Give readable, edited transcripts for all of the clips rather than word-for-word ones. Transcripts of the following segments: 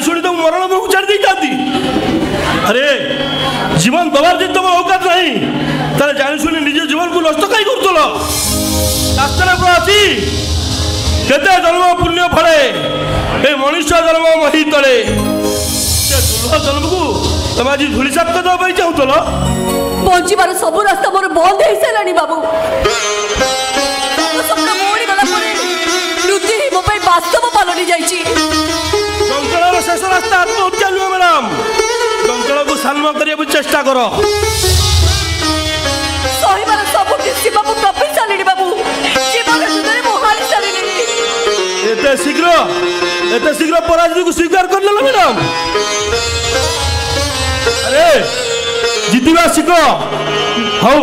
शुणी तुम मरण मुख छाड़ दी जाती। अरे जीवन दबार जी तुम औकात नहीं ताले जानी शुणी निज जीवन को नष्ट कहीं करतलो। शास्त्र अछि केते जन्म पुण्य फले ए मनुष्य जन्म मही तले से दुर्लभ जन्म को तुम आज धूली साफ कर दबा चाहतलो। बंचिबार सब रास्ता मोर बंद हो सारानी बाबू। सपना मोड़ी गला परे लुद्धि मो पे वास्तव पालटी जाईची। जंगलर शेष रास्ता आत्महत्या नुह मैडम। जंगल को सामना करने चेष्टा करो। सहीबार सब किसी बाबू कपि सालिनी बाबू। जीवन सुंदरी मोहाली सालिनी। एते शीघ्र पराजय को स्वीकार कर लो मैडम। अरे जीतिबा शिख हौ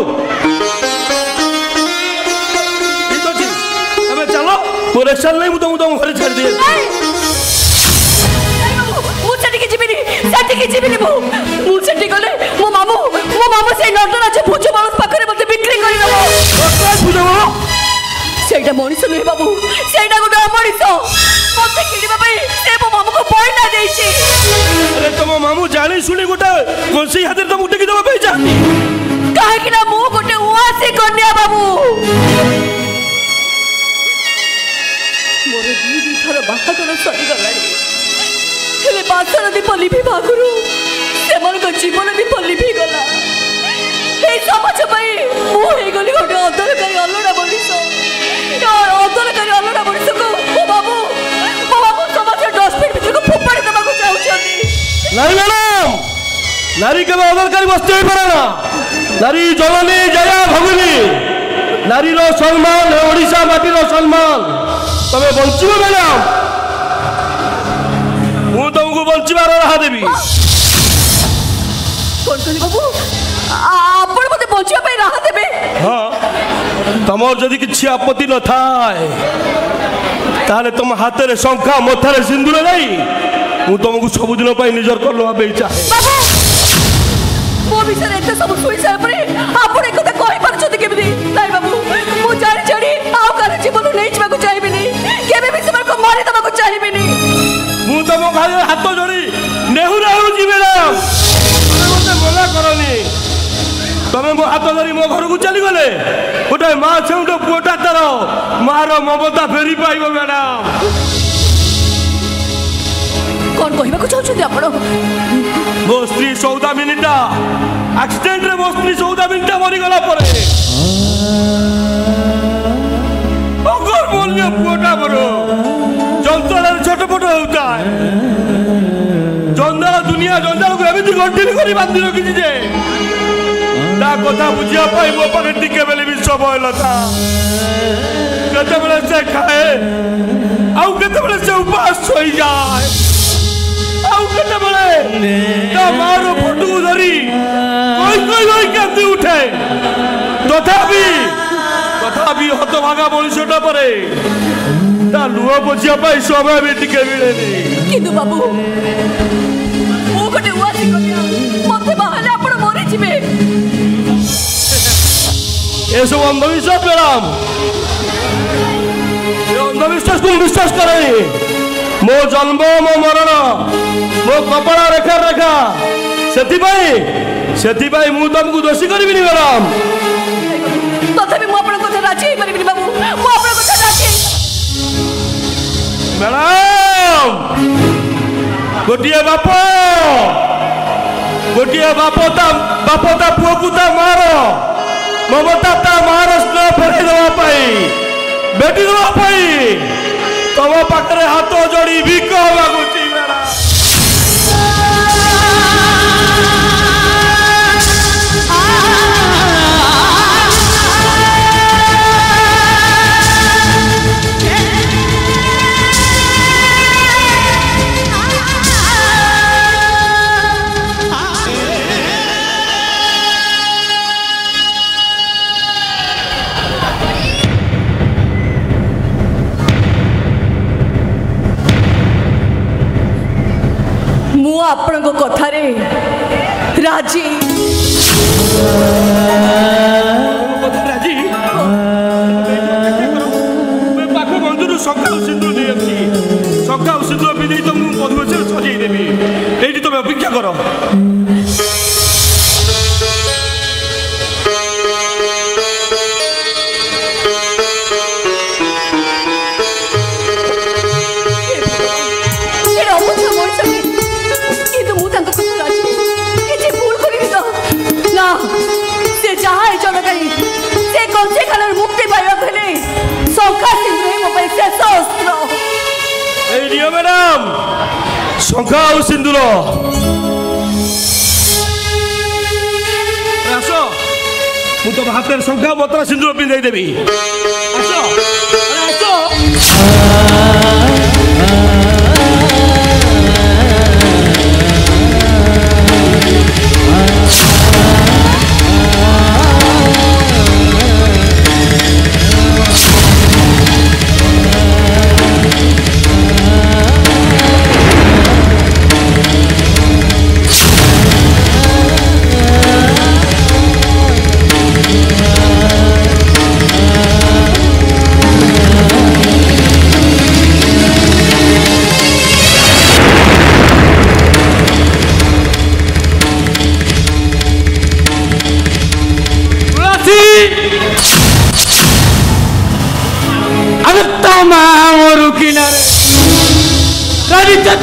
ठीक अछि तमे चलो मोर एक्शन नहीं तुम घर छाड़ दिए। मुझे गले मो मामू से नटराज भुज मानस पाखरे मते बिक्री करि दबो। सेटा मनीष नुहे बाबू सेटा गोटे अमनीष मते किनिबा पई से मो मामू को पैसा देछि। अरे तुम मामू जानी सुनी गोटे कोनसी हाथ तुम उठे की दबा पैसा काहे कि ना मु गोटे उआसी कन्या बाबू। मोर दी थर बाहागर सरी गलानी हेले बासर दीप लिभि भागुरु सेमन को जीवन दीप लिभि गला। हे समाज पई मु हे गली गोटे अदरकारी अलड़ा मनीष। अदरकारी अलड़ा मनीष को ओ बाबू समाज डस्टबिन भीतर को फोपाड़ी देबा को चाहुछथि। नहीं मैडम नारी के अदरकारी बस्ती हो पारे ना। नारी जननी जया भगिनी नारी रो सम्मान है ओडिशा माटी रो सम्मान तमे बंचिबो मैडम। मु तुमको बंचिबार राह देबी। कोन कहली बाबू आपण मते बंचिबा पे राह देबे। हां तमर जदी किछि आपत्ति न थाए ताले तुम हाथ रे शंखा मथारे सिंदूर नहीं मु तुमको सब दिन पाई निजर कर लो बे चाहे। बाबू मो विषय एते सब सुई सार परे आपण एक कथा कहि परछथि केबि नाही बाबू मु जानि जानि आउ कर जीवन नै छबा को चाहिबिनी केबे भी समय को मारि दबा को चाहिबिनी। मु तुम भाई हाथ जोड़ी नेहुरा होजी मैडम मते मना करनी। तमे मो हाथ धरी मो घर को चली गले गोटे माँ छेउट पुटा तर मार ममता फेरी पाइबो मैडम। कौन कहबा को चाहछथि आपण? मो स्त्री सौदामिनीटा एक्सीडेंट रे मो स्त्री सौदामिनीटा मरी गला परे अगर मूल्य पुटा मरो जंतल छटपट होता है। जंजाल दुनिया जंजाल को एमती कंटिन्यू करी बांधी रखी जे ता कथा बुझिया पाई मो पाखे टिके बेले भी समय लता केते बेले से खाए आउ केते बेले से उपास होई जाए आउ केते बेले ता मारो फोटो धरी कोई केते उठे तथापि हतभागा मनुष्यटा परे ता लुह पोछिया पाई समय भी टिके मिलेनी। किंतु बाबू मो गोटे उआसी कन्या मते बाहले आपण मरि जिवे। ए सब अंधविश्वास मैडम ये अंधविश्वास को विश्वास करे। मो जन्म मो मरण मो कपड़ा रेखा रेखा सेति भाई मु तुमको दोषी करबिनी मैडम। तथापि मु आपण कथा राजी हे परिबिनी बाबू मु आपण कथा राजी। मैडम गोटिए बाप ता पुओ को ता मार ममता ता मार स्नेह फेरे देवा पाई बेटी देवा पाई तम पाखरे हाथ जोड़ी भिक मागुची मैडम। आपण कथारे राजी राजी पाख बंधु सका सिंदूर दिए सका सिंदूर भी तुमको मधुबन सजाई देवी তুমি অপেক্ষা করো। কিন্তু ମୁଁ ତାଙ୍କ କଥା ରାଜି କିଛି ଭୁଲ କରିବି ତ ନା ସେ ଯାହା ଜନକାରୀ ସେ କଞ୍ଚେ କାଳରୁ ମୁକ୍ତି ପାଇବାକୁ ହେଲେ ଶଙ୍ଖା ସିନ୍ଦୁର ହିଁ ମୋ ପାଇଁ ଶେଷ ଅସ୍ତ୍ର। এই নিও ম্যাডাম শঙ্খা আর সিন্দুর আস মু তো হাতের শঙ্খা মতরা সিন্দুর পিঁধাই দেবি আস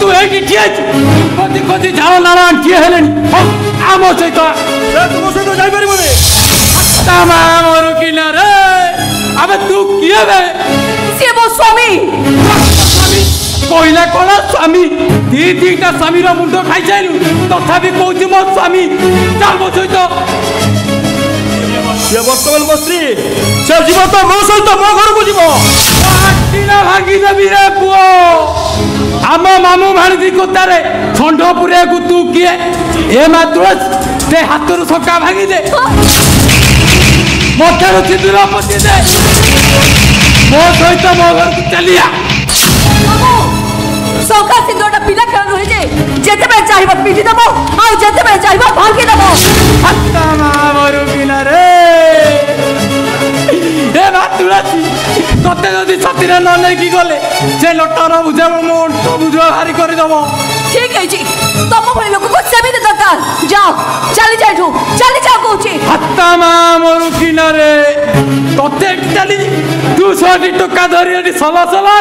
तू एक कति कति झाड़ नाला किए हेले आम सहित तुम सहित जापर किनारे अबे तू किए बे से मो स्वामी कहला कौन स्वामी दी दीटा स्वामी मुंड खाई साइलु तथापि कहूँ मो स्वामी चल मो सहित बर्तमान मो स्त्री से जीव तो मो सहित मो घर को जीव भांगी देवी रे पुओ आम मामू भाणी कोतारे खंडपुरिया को तू किए ए मात्र ते हाथ सका भांगी दे मठार सिंदूर पति दे मो सहित मो घर को चलिया सौखा सिंदूरटा पिला खेल रही जे जेते बे चाहिबो पिटी दबो आ जेते बे चाहिबो भांगी दबो हत्ता मामरू किनारे ए मातुरासी तते जदि छतिरे न नै की गले जे लटर बुझाबो मोन तो बुझा हारी कर दबो ठीक है जी तुम भले लोक को सेमित दरकार जाओ चली जाओ कहूची हत्ता मामरू किनारे तते चली 200 टका धरि एटी सला सला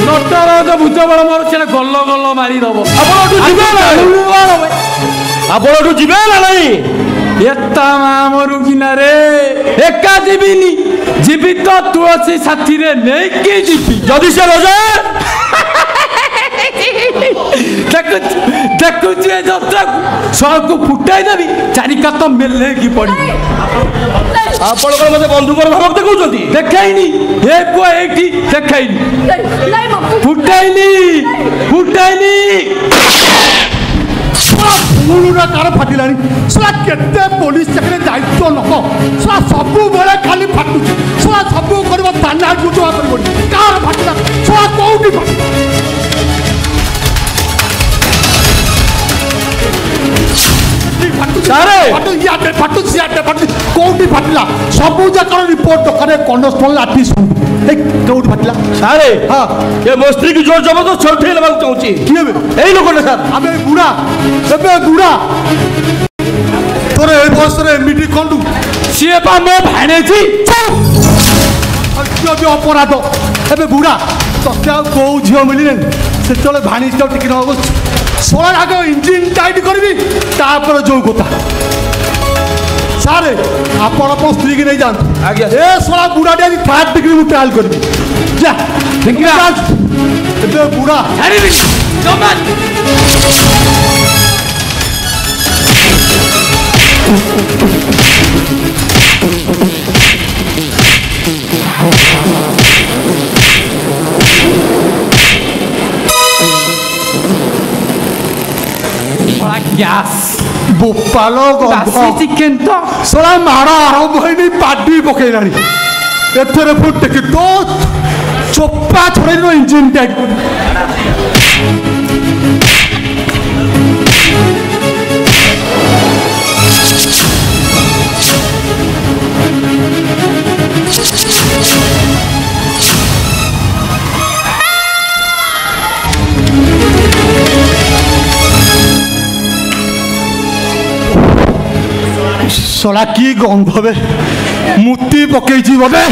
लटर जो बुझाबो मोर छे गल्लो गल्लो मारी दबो आपन जिबे ना नहीं एत्ता मामरू किनारे एका जीविनी जीवित तुलसी साथी रे नहीं के जीवी जदि से रोजा देखु जे जत्रा सब को फुटाई देबी चारि कात मेले की पड़ी आपण को मते बंधुक धमक देखौछंती देखाइनी ए पुआ एठी देखाइनी नहीं फुटाइनी मुलुरा कार फाटिलानी सला केते पुलिस चाकरी दायित्व लोक सला सबु बेले खाली फाटु सला सबु करबो ताना गुटवा करबो कार फाटिला सला कोउटी सारे फाटु सियाटे फाटु कोउटी फाटिला सबु जकर रिपोर्ट करे कॉन्स्टेबल लाठी सुन ए कोउटी फाटिला सारे हां ये मोस्त्री की जोर जबरदस्त छोटे लगा चाहूची किए बे एई लोक सर अबे बुढ़ा तोरे ए बस रे मिटी कोंडू सिए पा मो भाणे छी अत्य भी अपराध एबे बुढ़ा तके को झियो मिलिले से चले भाणी तो टिक न सोला आगे इंजिन टाइट करबी तापर जो कोता सारे आपण अपन स्त्री की नहीं जान आज्ञा ए सोला बुढ़ा दे 5 डिग्री मु ट्रायल करबी जा देखिया एबे बुढ़ा छाड़ी भी जमान ग्यास बोपालो बासी चिकेन तो सोला मारा आरंभ होइनी पाडी पकेलानी एथरे फुट के तो चोप्पा छोड़ेनो इंजिन टाइट ଶଳା କି ଗନ୍ଧ ବେ ମୁତି ପକେଇଛି ବୋଧେ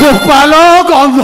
ଗୋପାଳ ଗନ୍ଧ